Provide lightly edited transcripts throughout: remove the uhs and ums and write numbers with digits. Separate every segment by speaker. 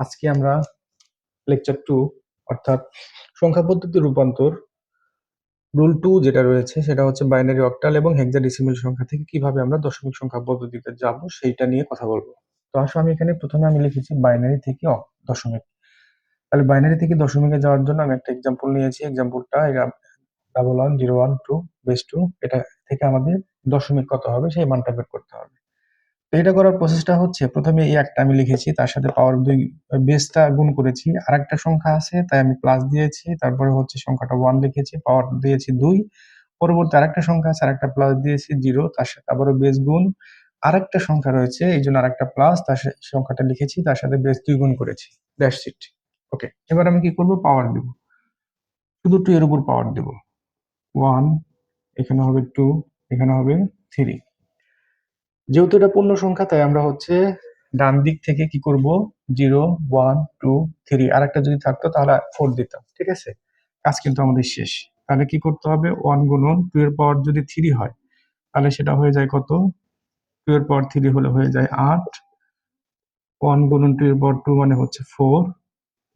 Speaker 1: আজকে আমরা লেকচার 2 অর্থাৎ সংখ্যা পদ্ধতি রূপান্তর রুল 2 যেটা রয়েছে সেটা হচ্ছে বাইনারি অক্টাল এবং হেক্সাডেসিমাল সংখ্যা থেকে কিভাবে আমরা দশমিক সংখ্যা পদ্ধতিতে যাব সেইটা নিয়ে কথা বলবো। তো আসলে আমি এখানে প্রথমে লিখেছি বাইনারি থেকে দশমিক। তাহলে বাইনারি থেকে দশমিকে যাওয়ার জন্য আমি একটা এক্সাম্পল নিয়েছি। এক্সাম্পলটা এটা 11 0 1 2 বেস 2 এটা থেকে আমাদের দশমিক কত হবে সেই মানটা বের করতে হবে। তো এটা করার প্রসেসটা হচ্ছে প্রথমে এই একটা আমি লিখেছি, তার সাথে পাওয়ার 2 বেসটা গুণ করেছি, আর একটা সংখ্যা আছে তাই আমি প্লাস দিয়েছি, তারপরে হচ্ছে সংখ্যাটা 1 লিখেছি, পাওয়ার দিয়েছি 2, পরবর্তী আরেকটা সংখ্যা আছে আরেকটা প্লাস দিয়েছি 0, তার সাথে আবারও বেস গুণ, আরেকটা সংখ্যা রয়েছে এই জন্য আরেকটা প্লাস, তার সংখ্যাটা লিখেছি, তার সাথে বেস 2 গুণ করেছি। That's it. ওকে, এবার আমি কি করব, পাওয়ার দেব, শুধু 2 এর উপর পাওয়ার দেব। 1, এখানে হবে 2, এখানে হবে 3। যেহেতু এটা পূর্ণ সংখ্যা তাই আমরা হচ্ছে ডান দিক থেকে কি করব, 0 1 2 3, আর একটা যদি থাকতো তাহলে 4 দিতাম। ঠিক আছে, কাজ কিন্তু আমাদের শেষ। তাহলে কি করতে হবে, 1 গুণন 2 এর পাওয়ার যদি 3 হয় তাহলে সেটা হয়ে যায় কত, 2 এর পাওয়ার 3 হলে হয়ে যায় 8। 1 গুণন 2 এর পাওয়ার 2 মানে হচ্ছে 4।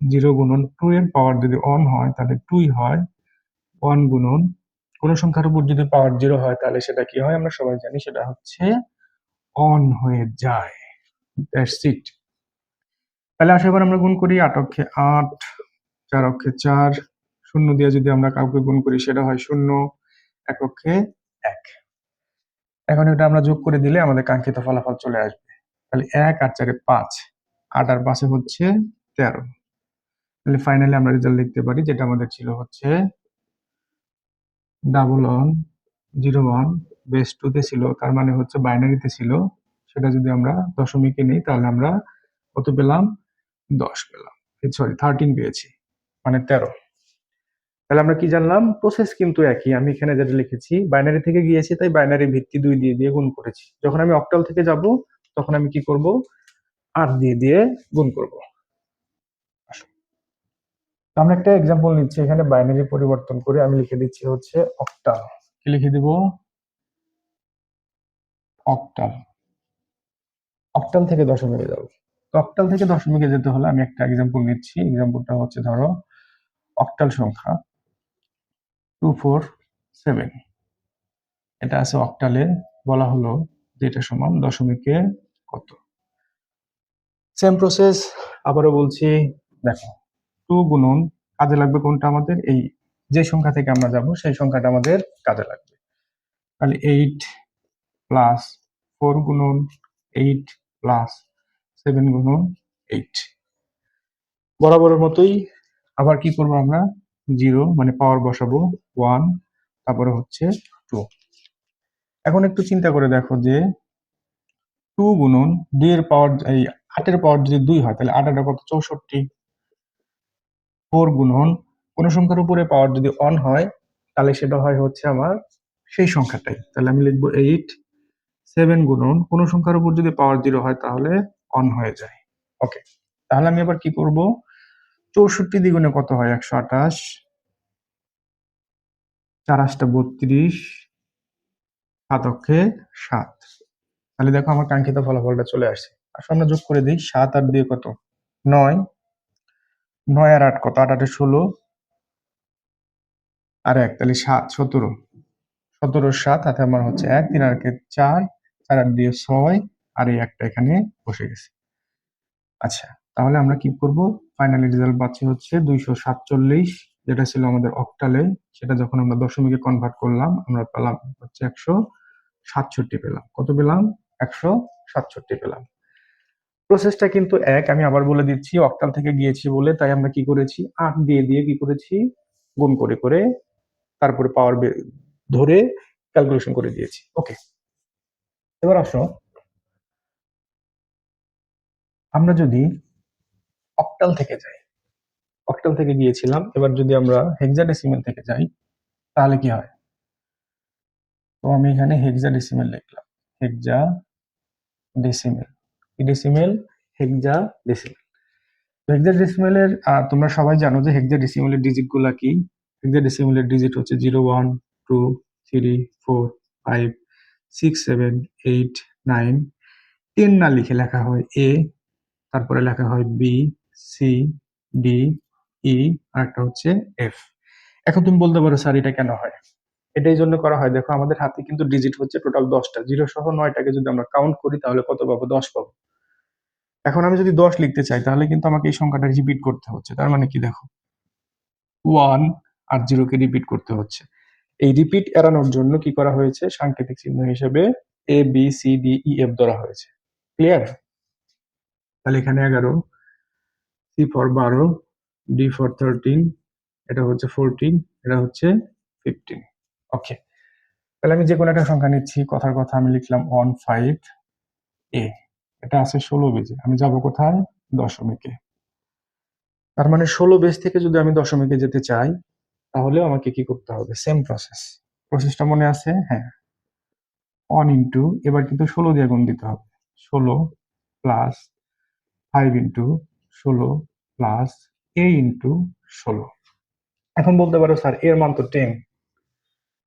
Speaker 1: 0 গুণন 2 এর পাওয়ার যদি 1 হয় তাহলে 2 হয়। 1 গুণন কোন সংখ্যার উপর যদি পাওয়ার 0 হয় তাহলে সেটা কি হয় আমরা সবাই জানি, সেটা হচ্ছে অন হয়ে যায়। That's it. তাহলে আসো এবার আমরা গুণ করি। 8 অক্ষে 8, 4 অক্ষে 4, শূন্য দিয়ে যদি আমরা কাউকে গুণ করি সেটা হয় 0, 1 অক্ষে 1। এখন এটা আমরা যোগ করে দিলে আমাদের কাঙ্ক্ষিত ফলাফল চলে আসবে। তাহলে 1 আর 4 5, 8 আর 5 হচ্ছে 13। তাহলে ফাইনালি আমরা রেজাল্ট লিখতে পারি, যেটা আমাদের ছিল হচ্ছে 11 0 1 বেস 2 তে ছিল, তার মানে হচ্ছে বাইনারিতে ছিল, সেটা যদি আমরা দশমিকে নেই তাহলে আমরা কত পেলাম, 10 পেলাম, সরি 13 পেয়েছি, মানে 13। তাহলে আমরা কি জানলাম, প্রসেস কিন্তু একই। আমি এখানে যেটা লিখেছি বাইনারি থেকে গিয়েছি তাই বাইনারি ভিত্তি 2 দিয়ে দিয়ে গুণ করেছি। যখন আমি অক্টাল থেকে যাব তখন আমি কি করব, 8 দিয়ে দিয়ে গুণ করব। তো আমরা একটা এক্সাম্পল নিচ্ছি, এখানে বাইনারি পরিবর্তন করে আমি লিখে দিচ্ছি হচ্ছে অক্টাল। কি লিখে দিব, অক্টাল। অক্টাল থেকে দশমিকে যাব। তো অক্টাল থেকে দশমিকে যেতে হলে আমি একটা এক্সাম্পল নিচ্ছি। এক্সাম্পলটা হচ্ছে ধরো অক্টাল সংখ্যা 247, এটা আছে অক্টালে, বলা হলো যেটা সমান দশমিকে কত। সেম প্রসেস, আবারও বলছি, দেখো 2 গুণন কাজে লাগবে কোনটা, আমাদের এই যে সংখ্যা থেকে আমরা যাব সেই সংখ্যাটা আমাদের কাজে লাগবে। তাহলে 8 প্লাস 4 গুণন 8 প্লাস 7 গুণন 8, বরাবরের মতোই আবার কি করবো আমরা, 0 মানে পাওয়ার বসাবো 1, তারপরে হচ্ছে 2। এখন একটু চিন্তা করে দেখো যে 2 গুণন 2 এর পাওয়ার, এই 8 এর পাওয়ার যদি 2 হয় তাহলে 8 আর কত, 64। 4 গুণন কোন সংখ্যার উপরে পাওয়ার যদি 1 হয় তাহলে সেটা হয় হচ্ছে আমার সেই সংখ্যাটাই, তাহলে আমি লিখবো 8। 7 গুণন কোন সংখ্যার উপর যদি পাওয়ার 0 হয় তাহলে 1 হয়ে যায়। ওকে, তাহলে আমি আবার কি করব, 64 দ্বিগুণে কত হয়, 128, 4 8 32, 7 অক্ষে 7। তাহলে দেখো আমার কাঙ্ক্ষিত ফলাফলটা চলে আসছে। আসলে আমরা যোগ করে দিই, 7 আর 2 কত, 9, 9 আর 8 কত, 8 8 16, আর 1 তাহলে 7 17, 17 7 হাতে আমার হচ্ছে 1, 3 আর 4, 4 আর 2 6, আর এই একটা এখানে বসে গেছে। আচ্ছা, তাহলে আমরা কি করব, ফাইনালি রেজাল্ট পাচ্ছি হচ্ছে 247, যেটা ছিল আমাদের অক্টালে, সেটা যখন আমরা দশমিকে কনভার্ট করলাম আমরা পেলাম হচ্ছে 167 পেলাম। কত পেলাম, 167 পেলাম। প্রসেসটা কিন্তু এক, আমি আবার বলে দিচ্ছি, অক্টাল থেকে গিয়েছি বলে তাই আমরা কি করেছি, 8 দিয়ে দিয়ে কি করেছি, গুণ করে করে তারপরে পাওয়ার ধরে ক্যালকুলেশন করে দিয়েছি। ওকে, এবার আসো আমরা যদি অক্টাল থেকে যাই, অক্টাল থেকে গিয়েছিলাম, এবার যদি আমরা হেক্সাডেসিমেল থেকে যাই তাহলে কি হয়। তো আমি এখানে হেক্সাডেসিমেল লিখলাম, হেক্সাডেসিমেল, ডেসিমেল, হেক্সাডেসিমেল। হেক্সাডেসিমেলের তোমরা সবাই জানো যে হেক্সাডেসিমেলের ডিজিট গুলা কি। হেক্সাডেসিমেলের ডিজিট হচ্ছে 0 1 2 3 4 5 6 7 8 9। 10 না লিখে লেখা হয় এ, তারপরে লেখা হয় বি, সি, ডি, ই আর একটা হচ্ছে এফ। এখন তুমি বলতে পারো স্যার এটা কেন হয়? এটা এই জন্য করা হয়, দেখো আমাদের হাতে কিন্তু ডিজিট হচ্ছে টোটাল 10টা, 0 সহ 9টাকে যদি আমরা কাউন্ট করি তাহলে কত পাবো? 10 পাবো। এখন আমি যদি 10 লিখতে চাই তাহলে কিন্তু আমাকে এই সংখ্যাটা রিপিট করতে হচ্ছে। তার মানে কি দেখো, 1 আর 0 কে রিপিট করতে হচ্ছে। এই রিপিট এড়ানোর জন্য কি করা হয়েছে? সাংকেতিক চিহ্ন হিসেবে A B C D E F ধরা হয়েছে। ক্লিয়ার? তাহলে এখানে 11, সি ফর 12, ডি ফর 13, এটা হচ্ছে 14, এটা হচ্ছে 15। ওকে, তাহলে আমি যে কোনো একটা সংখ্যা নিচ্ছি, কথার কথা আমি লিখলাম 15 এ, এটা আছে 16 বেজে, আমি যাব কোথায়? দশমিকে। তার মানে 16 বেজ থেকে যদি আমি দশমিকে যেতে চাই তাহলে আমাকে কি করতে হবে? Same process. প্রসেসটা মনে আছে? হ্যাঁ, 1 ইন্টু, এবার কিন্তু 16 দিয়ে গুণ দিতে হবে। 16 প্লাস 5 ইন্টু 16 প্লাস এ ইন্টু 16। এখন বলতে পারো স্যার এর মান তো 10,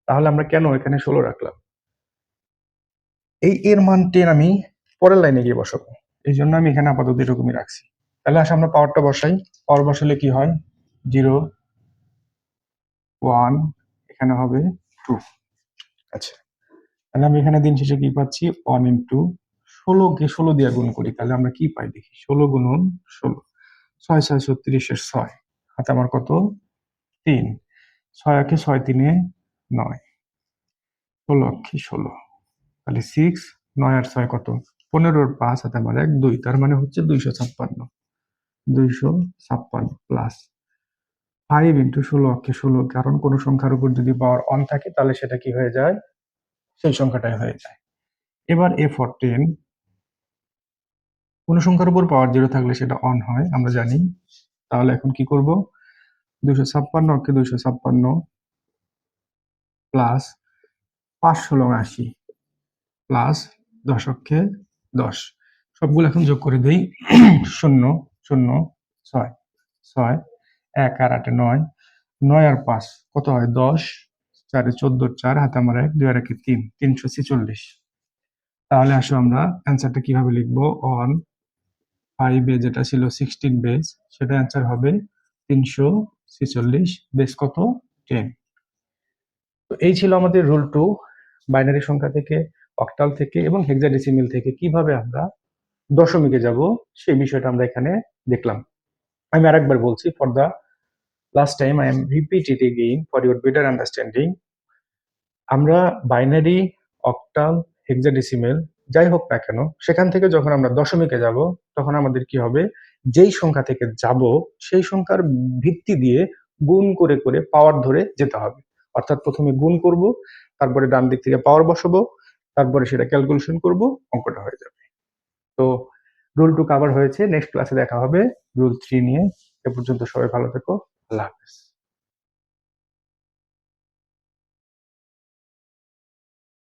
Speaker 1: তাহলে আমরা কেন এখানে 16 রাখলাম? এই এর মান 10 আমি পরের লাইনে গিয়ে বসাবো, এই জন্য আমি এখানে আপাতত এরকমই রাখছি। তাহলে আসলে আমরা পাওয়ারটা বসাই। পাওয়ার বসালে কি হয়? 0, 1, এখানে হবে 2। আচ্ছা, তাহলে আমি এখানে দিন শেষে কি পাচ্ছি? 1 ইন্টু 16কে 16 দিয়ে গুণ করি, তাহলে আমরা কি পাই দেখি। 16 গুণন 16, 6 6 36 6, হাতে আমার কত? 3। 6 একে 6 3 9, 16 অক্ষে 16, তাহলে 6, 9 আর 6 কত? 15 আর 5, হাতে আমার 1 2, তার মানে হচ্ছে 256। 256 প্লাস 5 ইন্টু 16 অক্ষে 16, কারণ কোন সংখ্যার উপর যদি পাওয়ার অন থাকে তাহলে সেটা কি হয়ে যায়? সেই সংখ্যাটাই হয়ে যায়। এবার এ ফর 10, কোন সংখ্যার উপর পাওয়ার 0 থাকলে সেটা অন হয় আমরা জানি। তাহলে এখন কি করব? 256 অক্ষে 256 প্লাস 5 16 80 প্লাস 10 অক্ষে 10, সবগুলো এখন যোগ করে দেই। 0 0 6 6, 1 আর 8 9, 9 আর 5 কত হয়? 10, 4 এ 14, 4 হাতে আমার 1, 2 আর 1 3, 346। তাহলে আসো আমরা অ্যান্সারটা কিভাবে লিখবো? অন 5 এ যেটা ছিল 16 বেজ, সেটা অ্যান্সার হবে 346, বেজ কত? 10। তো এই ছিল আমাদের রুল 2, বাইনারি সংখ্যা থেকে, অক্টাল থেকে এবং হেক্সাডেসিমেল থেকে কিভাবে আমরা দশমিকে যাব সেই বিষয়টা আমরা এখানে দেখলাম। আমি আরেকবার বলছি, for the last time I am repeat it again for your better understanding. আমরা বাইনারি, অক্টাল, হেক্সাডেসিমেল যাই হোক না কেন, সেখান থেকে যখন আমরা দশমিকে যাব তখন আমাদের কি হবে? যেই সংখ্যা থেকে যাব সেই সংখ্যার ভিত্তি দিয়ে গুণ করে করে পাওয়ার ধরে যেতে হবে। অর্থাৎ প্রথমে গুণ করব, তারপরে ডান দিক থেকে পাওয়ার বসাবো, তারপরে সেটা ক্যালকুলেশন করব, অঙ্কটা হয়ে যাবে। তো রুল 2 কভার হয়েছে, নেক্সট ক্লাসে দেখা হবে রুল 3 নিয়ে। এ পর্যন্ত সবাই ভালো থেকো, আল্লাহ হাফেজ।